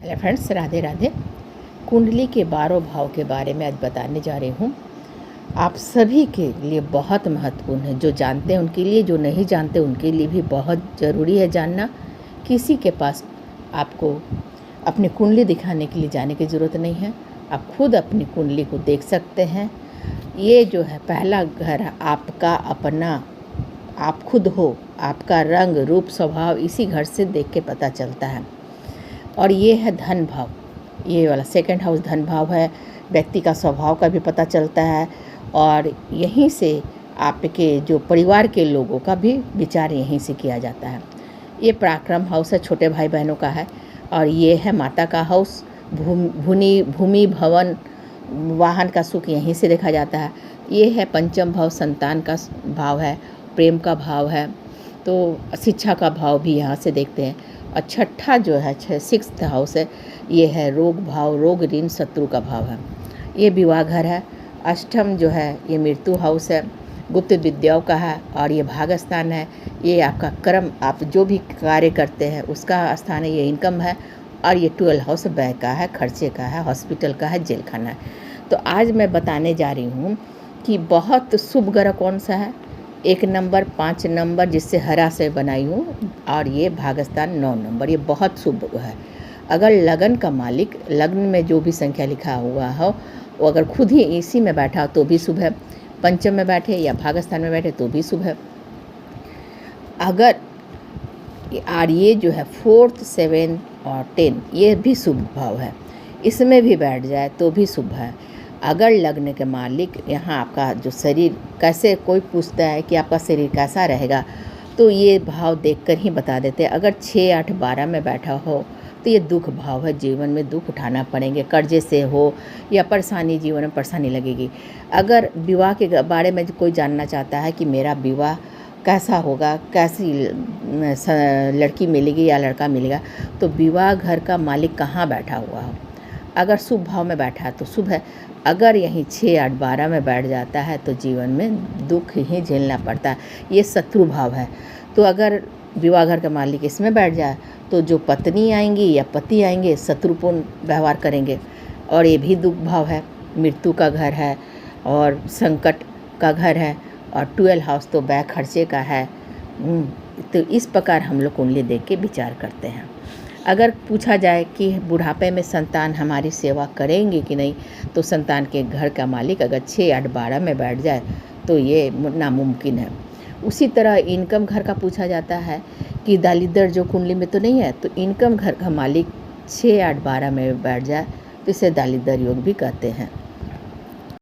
Hello friends, Radhe Radhe. कुंडली के 12 भाव के बारे में आज बताने जा रही हूँ। आप सभी के लिए बहुत महत्वपूर्ण है। जो जानते हैं उनके लिए, जो नहीं जानते उनके लिए भी बहुत ज़रूरी है जानना। किसी के पास आपको अपनी कुंडली दिखाने के लिए जाने की ज़रूरत नहीं है। आप खुद अपनी कुंडली को देख सकते हैं। ये जो है पहला घर आपका अपना, आप खुद हो। आपका रंग रूप स्वभाव इसी घर से देख के पता चलता है। और ये है धन भाव, ये वाला सेकंड हाउस धन भाव है। व्यक्ति का स्वभाव का भी पता चलता है और यहीं से आपके जो परिवार के लोगों का भी विचार यहीं से किया जाता है। ये पराक्रम हाउस है, छोटे भाई बहनों का है। और ये है माता का हाउस, भूमि भवन वाहन का सुख यहीं से देखा जाता है। ये है पंचम भाव, संतान का भाव है, प्रेम का भाव है, तो शिक्षा का भाव भी यहाँ से देखते हैं। और छठा जो है सिक्स्थ हाउस है, ये है रोग भाव, रोग ऋण शत्रु का भाव है। ये विवाह घर है। अष्टम जो है ये मृत्यु हाउस है, गुप्त विद्याओं का है। और ये भागस्थान है, ये आपका कर्म, आप जो भी कार्य करते हैं उसका स्थान है। ये इनकम है। और ये 12 हाउस व्यय का है, खर्चे का है, हॉस्पिटल का है, जेल खाना है। तो आज मैं बताने जा रही हूँ कि बहुत शुभ ग्रह कौन सा है। 1 नंबर, 5 नंबर जिससे हरा से बनाई हूँ, और ये भागस्थान 9 नंबर, ये बहुत शुभ है। अगर लगन का मालिक, लग्न में जो भी संख्या लिखा हुआ हो वो अगर खुद ही इसी में बैठा हो तो भी शुभ है। पंचम में बैठे या भागस्थान में बैठे तो भी शुभ है। अगर और ये जो है 4th, 7th और 10 ये भी शुभ भाव है, इसमें भी बैठ जाए तो भी शुभ है। अगर लग्न के मालिक यहाँ आपका जो शरीर कैसे, कोई पूछता है कि आपका शरीर कैसा रहेगा तो ये भाव देखकर ही बता देते हैं। अगर 6, 8, 12 में बैठा हो तो ये दुख भाव है, जीवन में दुख उठाना पड़ेंगे, कर्जे से हो या परेशानी, जीवन में परेशानी लगेगी। अगर विवाह के बारे में कोई जानना चाहता है कि मेरा विवाह कैसा होगा, कैसी लड़की मिलेगी या लड़का मिलेगा, तो विवाह घर का मालिक कहाँ बैठा हुआ हो, अगर शुभ भाव में बैठा है तो शुभ है। अगर यहीं 6, 8, 12 में बैठ जाता है तो जीवन में दुख ही झेलना पड़ता है, ये शत्रु भाव है। तो अगर विवाह घर का मालिक इसमें बैठ जाए तो जो पत्नी आएंगी या पति आएंगे शत्रुपूर्ण व्यवहार करेंगे, और ये भी दुख भाव है। मृत्यु का घर है और संकट का घर है, और 12 हाउस तो व्यय खर्चे का है। तो इस प्रकार हम लोग कुंडली देख के विचार करते हैं। अगर पूछा जाए कि बुढ़ापे में संतान हमारी सेवा करेंगे कि नहीं, तो संतान के घर का मालिक अगर 6, 8, 12 में बैठ जाए तो ये नामुमकिन है। उसी तरह इनकम घर का पूछा जाता है कि दालिद्र जो कुंडली में तो नहीं है, तो इनकम घर का मालिक 6, 8, 12 में बैठ जाए तो इसे दालिद्र योग भी कहते हैं।